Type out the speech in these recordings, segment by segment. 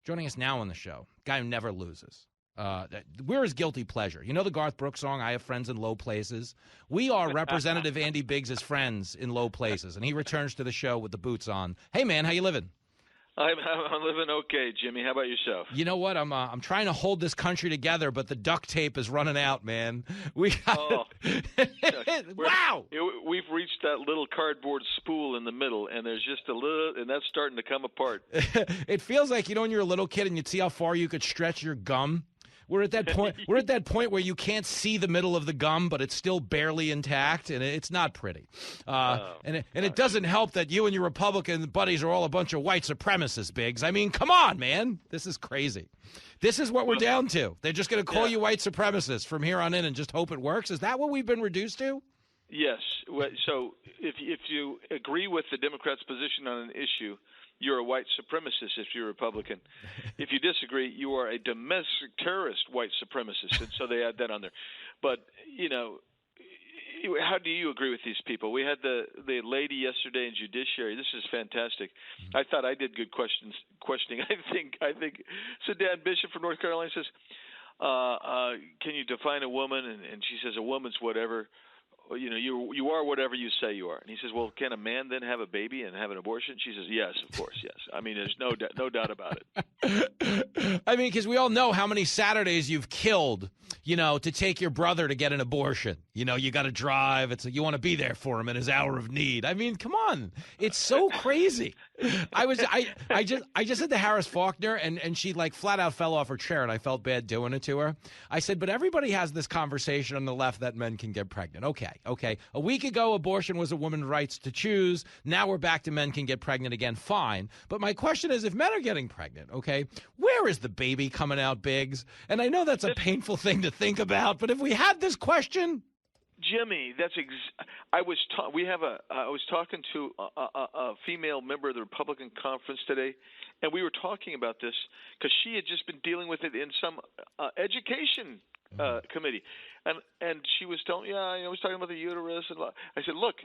Joining us now on the show, guy who never loses. We're his guilty pleasure. You know the Garth Brooks song, I Have Friends in Low Places? We are Representative Andy Biggs' friends in low places, and he returns to the show with the boots on. Hey, man, how you living? I'm living okay, Jimmy. How about yourself? You know what? I'm trying to hold this country together, but the duct tape is running out, man. Wow! We've reached that little cardboard spool in the middle, and there's just a little, and that's starting to come apart. It feels like, when you're a little kid and you'd see how far you could stretch your gum. We're at that point. We're at that point where you can't see the middle of the gum, but it's still barely intact, and it's not pretty. It doesn't help that you and your Republican buddies are all a bunch of white supremacists, Biggs. I mean, come on, man. This is crazy. This is what we're down to. They're just going to call you white supremacists from here on in and just hope it works. Is that what we've been reduced to? Yes. So if you agree with the Democrats' position on an issue, you're a white supremacist if you're a Republican. If you disagree, you are a domestic terrorist white supremacist, and so they add that on there. But, how do you agree with these people? We had the lady yesterday in Judiciary. This is fantastic. I thought I did good questioning. I think so. Dan Bishop from North Carolina says, can you define a woman? And she says, a woman's whatever. You are whatever you say you are. And he says, well, can a man then have a baby and have an abortion? She says, yes, of course, yes. I mean, there's no doubt about it. I mean, because we all know how many Saturdays you've killed, to take your brother to get an abortion. You got to drive. You want to be there for him in his hour of need. I mean, come on. It's so crazy. I just said to Harris Faulkner, and she flat out fell off her chair, and I felt bad doing it to her. I said, but everybody has this conversation on the left that men can get pregnant. Okay. A week ago, abortion was a woman's rights to choose. Now we're back to men can get pregnant again. Fine. But my question is, if men are getting pregnant, okay, where is the baby coming out, Biggs? And I know that's a painful thing to think about, but if we had this question, Jimmy, I was talking to a female member of the Republican conference today, and we were talking about this because she had just been dealing with it in some education committee, and she was telling me, I was talking about the uterus, and I said, look,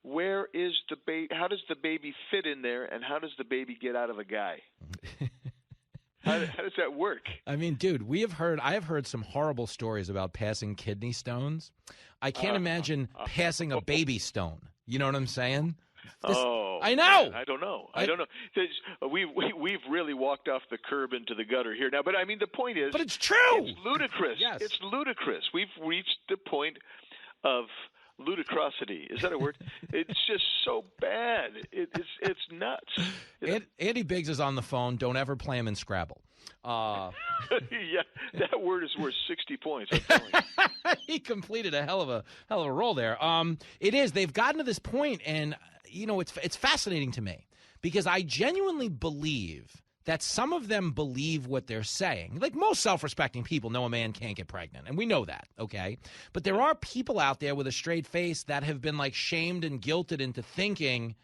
where is the baby? How does the baby fit in there, and how does the baby get out of a guy? How does that work? I mean, dude, I have heard some horrible stories about passing kidney stones. I can't imagine passing a baby stone. You know what I'm saying? I know. Man, I don't know. We've really walked off the curb into the gutter here now. But I mean, the point is, but it's true. It's ludicrous. Yes. It's ludicrous. We've reached the point of ludicrosity. Is that a word? It's just so bad. It's nuts. Andy Biggs is on the phone. Don't ever play him in Scrabble. Yeah, that word is worth 60 points. I'm telling you. He completed a hell of a roll there. It is. They've gotten to this point, and it's fascinating to me because I genuinely believe that some of them believe what they're saying. Like most self-respecting people know a man can't get pregnant, and we know that, okay? But there are people out there with a straight face that have been shamed and guilted into thinking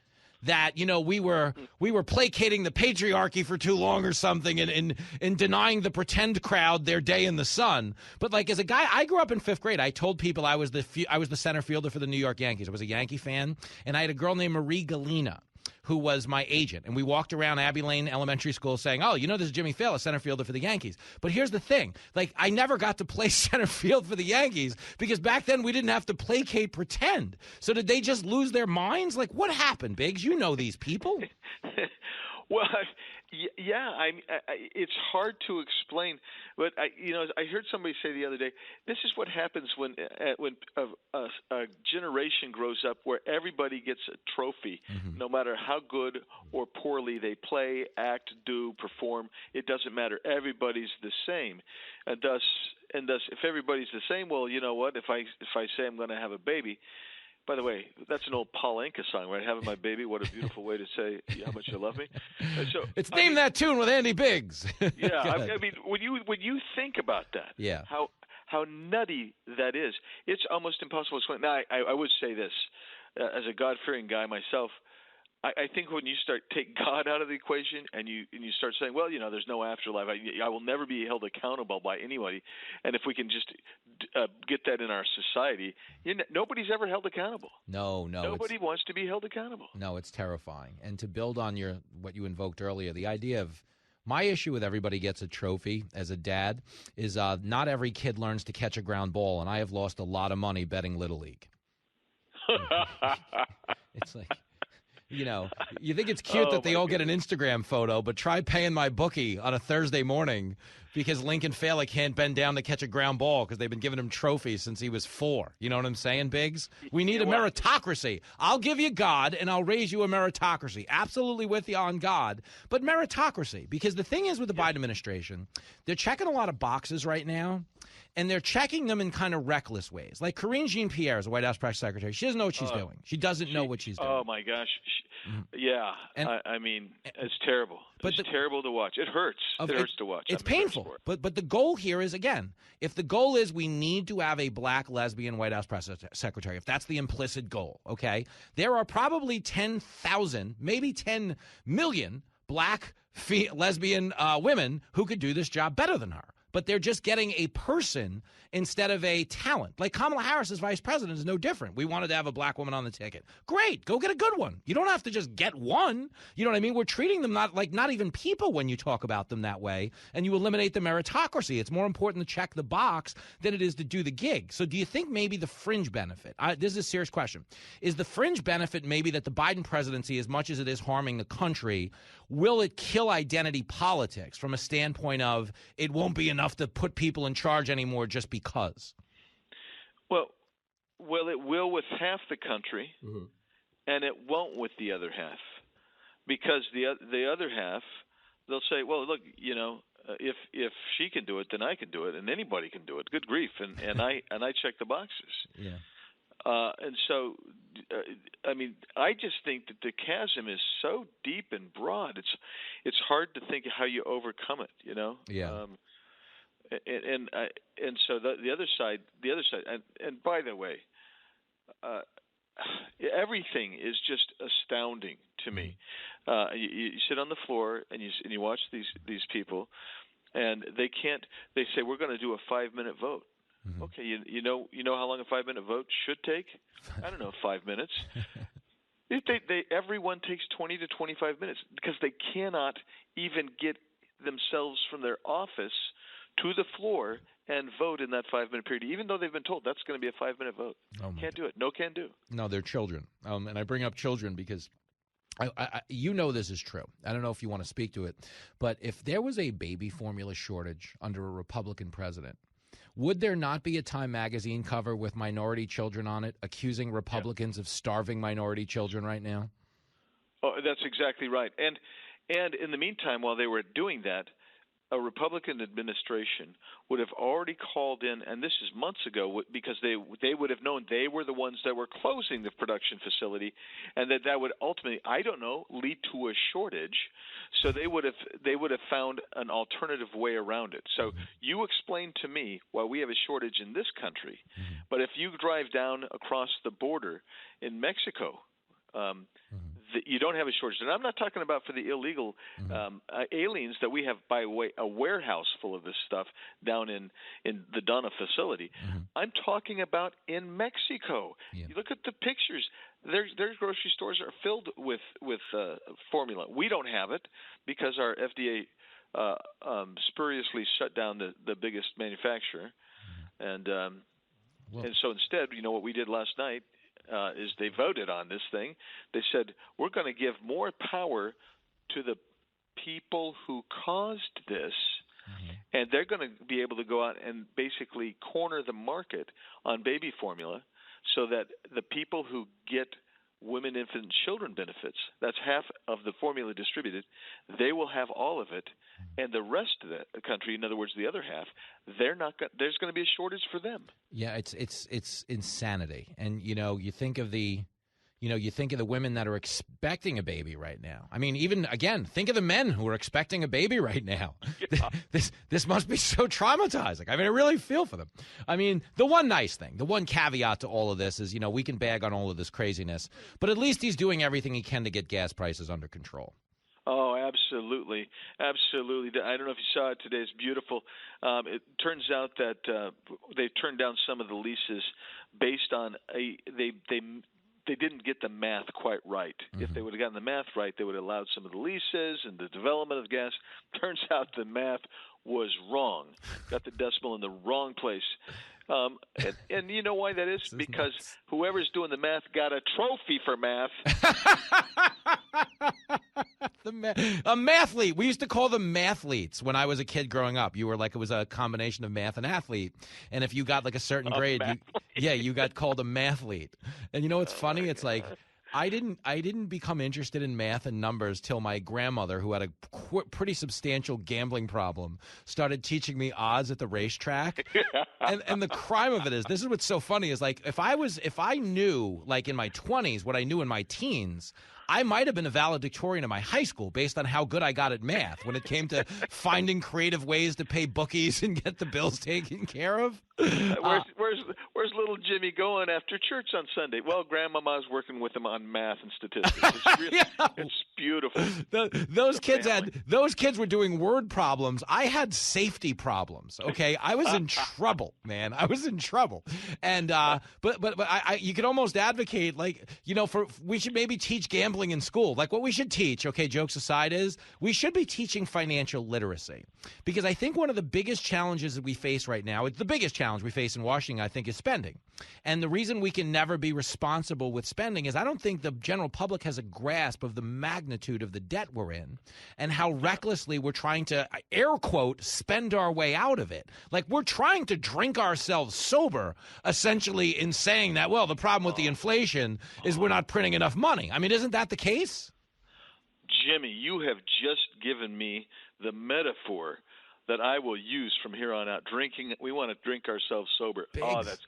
that, we were placating the patriarchy for too long or something and denying the pretend crowd their day in the sun. But as a guy, I grew up in fifth grade. I told people I was the center fielder for the New York Yankees. I was a Yankee fan, and I had a girl named Marie Galena who was my agent. And we walked around Abbey Lane Elementary School saying, oh, this is Jimmy Failla, center fielder for the Yankees. But here's the thing. I never got to play center field for the Yankees because back then we didn't have to placate pretend. So did they just lose their minds? What happened, Biggs? You know these people. Well, yeah, it's hard to explain, but I heard somebody say the other day, this is what happens when a generation grows up where everybody gets a trophy, no matter how good or poorly they play, act, do, perform. It doesn't matter. Everybody's the same, and thus, if everybody's the same, well, you know what? If I say I'm going to have a baby. By the way, that's an old Paul Anka song, right? Having my baby, what a beautiful way to say how much you love me. So it's Name That Tune with Andy Biggs. Yeah, I mean, when you think about that, how nutty that is, it's almost impossible to explain. Now, I would say this, as a God-fearing guy myself, I think when you take God out of the equation and you start saying, well, there's no afterlife, I will never be held accountable by anybody, and if we can just get that in our society, nobody's ever held accountable. No, nobody wants to be held accountable. No, it's terrifying. And to build on what you invoked earlier, the idea of My issue with everybody gets a trophy as a dad is not every kid learns to catch a ground ball, and I have lost a lot of money betting Little League. It's like, you think it's cute that they all get an Instagram photo, but try paying my bookie on a Thursday morning because Lincoln Failla can't bend down to catch a ground ball because they've been giving him trophies since he was 4. You know what I'm saying, Biggs? We need a meritocracy. I'll give you God, and I'll raise you a meritocracy. Absolutely with you on God, but meritocracy. Because the thing is with the Biden administration, they're checking a lot of boxes right now, and they're checking them in kind of reckless ways. Like Karine Jean-Pierre is a White House press secretary. She doesn't know what she's doing. She doesn't know what she's doing. Oh, my gosh. Yeah. And, I mean, it's terrible. It's terrible to watch. It hurts. It hurts to watch. It's painful. But the goal here is, again, if the goal is we need to have a black lesbian White House press secretary, if that's the implicit goal, okay, there are probably 10,000, maybe 10 million black lesbian women who could do this job better than her. But they're just getting a person instead of a talent. Like Kamala Harris as vice president is no different. We wanted to have a black woman on the ticket. Great. Go get a good one. You don't have to just get one. You know what I mean? We're treating them not even people when you talk about them that way, and you eliminate the meritocracy. It's more important to check the box than it is to do the gig. So do you think maybe the fringe benefit, this is a serious question, is the fringe benefit maybe that the Biden presidency, as much as it is harming the country, will it kill identity politics from a standpoint of it won't be enough to put people in charge anymore just because? Well, it will with half the country, and it won't with the other half, because the other half, they'll say, well, look, if she can do it, then I can do it, and anybody can do it. Good grief, and I check the boxes. Yeah. And so, I mean, I just think that the chasm is so deep and broad. It's hard to think how you overcome it. Yeah. And so the other side, and by the way, everything is just astounding to me. You sit on the floor and you watch these people, and they say we're going to do a 5-minute vote. Mm-hmm. Okay, you know how long a 5-minute vote should take? I don't know, 5 minutes. Everyone takes 20 to 25 minutes because they cannot even get themselves from their office to the floor and vote in that 5-minute period, even though they've been told that's going to be a 5-minute vote. Can't do it. No can do. No, they're children. And I bring up children because this is true. I don't know if you want to speak to it, but if there was a baby formula shortage under a Republican president, would there not be a Time magazine cover with minority children on it, accusing Republicans of starving minority children right now? Oh, that's exactly right. And in the meantime, while they were doing that, a Republican administration would have already called in, and this is months ago, because they would have known they were the ones that were closing the production facility, and that would ultimately, I don't know, lead to a shortage. So they would have found an alternative way around it. So you explain to me why we have a shortage in this country, but if you drive down across the border in Mexico, you don't have a shortage. And I'm not talking about for the illegal aliens that we have by way a warehouse full of this stuff down in the Donna facility. I'm talking about in Mexico. Yeah. You look at the pictures. Their grocery stores are filled with formula. We don't have it because our FDA spuriously shut down the biggest manufacturer. And so instead, what we did last night, is they voted on this thing. They said, we're going to give more power to the people who caused this, and they're going to be able to go out and basically corner the market on baby formula so that the people who get women, infant, and children benefits, that's half of the formula distributed, they will have all of it, and the rest of the country, in other words, the other half, there's going to be a shortage for them. Yeah, it's insanity. And you think of the women that are expecting a baby right now. I mean, even again, think of the men who are expecting a baby right now. Yeah. This must be so traumatizing. I mean, I really feel for them. I mean, the one nice thing, the one caveat to all of this is, we can bag on all of this craziness, but at least he's doing everything he can to get gas prices under control. Oh, absolutely. Absolutely. I don't know if you saw it today. It's beautiful. It turns out that they turned down some of the leases based on they they didn't get the math quite right. Mm-hmm. If they would have gotten the math right, they would have allowed some of the leases and the development of gas. Turns out the math was wrong. Got the decimal in the wrong place. And you know why that is? Because whoever's doing the math got a trophy for math. A mathlete. We used to call them mathletes when I was a kid growing up. You were like, it was a combination of math and athlete. And if you got like a certain grade, you got called a mathlete. And you know what's funny? It's like, I didn't become interested in math and numbers till my grandmother, who had a pretty substantial gambling problem, started teaching me odds at the racetrack. And the crime of it is, this is what's so funny, is like if I knew like in my 20s what I knew in my teens, I might have been a valedictorian in my high school based on how good I got at math when it came to finding creative ways to pay bookies and get the bills taken care of. Where's little Jimmy going after church on Sunday? Well, Grandmama's working with him on math and statistics. It's really, it's beautiful. Those kids were doing word problems. I had safety problems. Okay, I was in trouble, man. I was in trouble. And but you could almost advocate, like, you know, we should maybe teach gambling in school. Like, what we should teach, okay, jokes aside, is we should be teaching financial literacy, because I think one of the biggest challenges that we face right now, it's the biggest challenge we face in Washington, I think, is spending. And the reason we can never be responsible with spending is I don't think the general public has a grasp of the magnitude of the debt we're in and how recklessly we're trying to, air quote, spend our way out of it. Like, we're trying to drink ourselves sober, essentially, in saying that, well, the problem with the inflation is we're not printing enough money. I mean, isn't that the case? Jimmy, you have just given me the metaphor that I will use from here on out. Drinking, we want to drink ourselves sober. Biggs. Oh, that's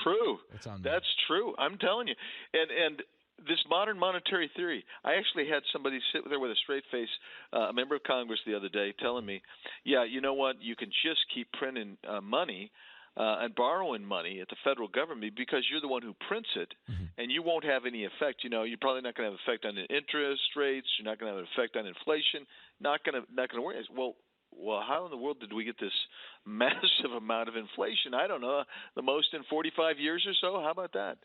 true. It's on me. That's true. I'm telling you. And this modern monetary theory, I actually had somebody sit there with a straight face, a member of Congress the other day, telling me, yeah, you know what, you can just keep printing money and borrowing money at the federal government because you're the one who prints it, and you won't have any effect. You know, you're probably not going to have effect on the interest rates. You're not going to have an effect on inflation. Not going to worry. Well, how in the world did we get this massive amount of inflation? I don't know, the most in 45 years or so. How about that?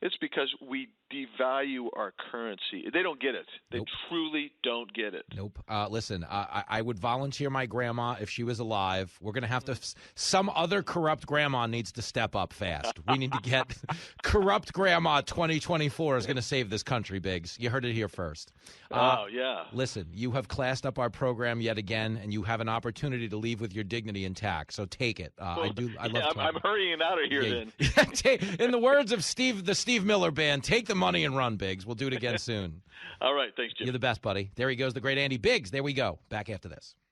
It's because we devalue our currency. They don't get it. They truly don't get it. Nope. Listen, I would volunteer my grandma if she was alive. We're going to have to – some other corrupt grandma needs to step up fast. We need to get – corrupt grandma 2024 is going to save this country, Biggs. You heard it here first. Oh, yeah. Listen, you have classed up our program yet again, and you have an opportunity to leave with your dignity intact. So take it. I love I'm hurrying out of here then. In the words of the Steve Miller Band, take the money and run, Biggs. We'll do it again soon. All right. Thanks, Jim. You're the best, buddy. There he goes, the great Andy Biggs. There we go. Back after this.